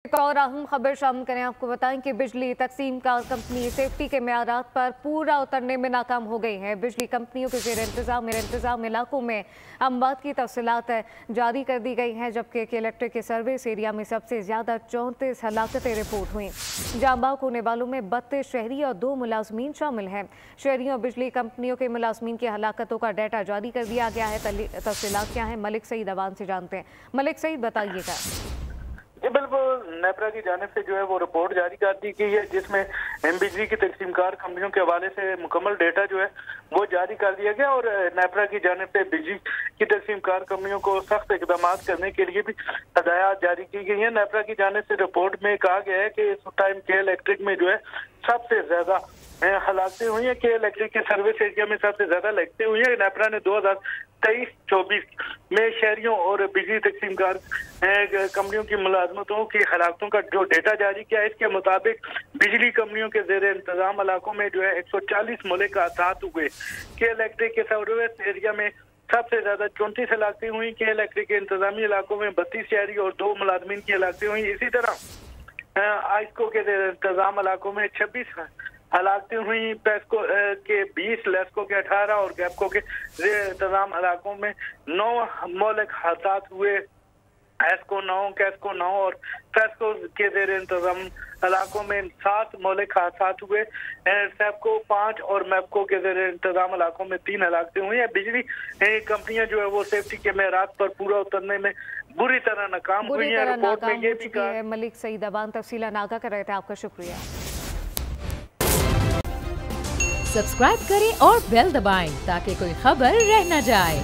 एक और अहम खबर शामिल करें। आपको बताएं कि बिजली तकसीम कार कंपनी सेफ्टी के मेयारात पर पूरा उतरने में नाकाम हो गई है। बिजली कंपनियों के जेर इंतजाम इलाकों में अमवात की तफसीलात जारी कर दी गई हैं, जबकि इलेक्ट्रिक के सर्विस एरिया में सबसे ज्यादा 34 हलाकतें रिपोर्ट हुई। जान बाहक होने वालों में 32 शहरी और 2 मुलाजमीन शामिल हैं। शहरी और बिजली कंपनियों के मुलाजमीन की हलाकतों का डाटा जारी कर दिया गया है। तफसीलात क्या है, मलिक सईद अवान से जानते हैं। मलिक सईद, बताइएगा। जी बिल्कुल, नेपरा की जानिब से जो है वो रिपोर्ट जारी कर दी गई है, जिसमें बिजली की तकसीमकार कंपनियों के हवाले से मुकम्मल डेटा जो है वो जारी कर दिया गया और नेपरा की जानिब से बिजली की तकसीमकार कंपनियों को सख्त इकदाम करने के लिए भी हदायत जारी की गई है। नेपरा की जानिब से रिपोर्ट में कहा गया है कि इस टाइम के इलेक्ट्रिक में जो है सबसे ज्यादा हलाकतें हुई है, के इलेक्ट्रिक के सर्विस एरिया में सबसे ज्यादा हलाकतें हुई है। नेपरा ने 2023-24 में शहरियों और बिजली तकसीमकार कंपनियों की मुलाजमतों की हलाकतों का जो डेटा जारी किया है, इसके मुताबिक बिजली कंपनियों के जेर इंतजाम इलाकों में जो है 140 मौलिक हादसात हुए। के इलेक्ट्रिक के सर्विस एरिया में सबसे ज्यादा 34 हलाकतें हुई। के इलेक्ट्रिक के इंतजामी इलाकों में 32 शहरी और 2 मुलाजमीन की हलाकतें हुई। इसी तरह आइस्को के इंतजाम इलाकों में 26 हलाकतें हुई। पेस्को के 20, लेस्को के 18 और गैपको के इंतजाम इलाकों में 9 मौलिक हादसात हुए। एस्को 9, कैस्को 9 और फेस्को के जेर इंतजाम इलाकों में 7 मौलिक हादसात हुए। सेपको 5 और मैपको के जेर इंतजाम इलाकों में 3 हलाकतें हुई है। बिजली कंपनियां जो है वो सेफ्टी के मेयारात पर पूरा उतरने में बुरी तरह नाकाम हुई है। रिपोर्ट में ये भी कहा है। मलिक सईद अवान तफसीलात आगाह कर रहे थे, आपका शुक्रिया। सब्सक्राइब करें और बेल दबाएं ताकि कोई खबर रह न जाए।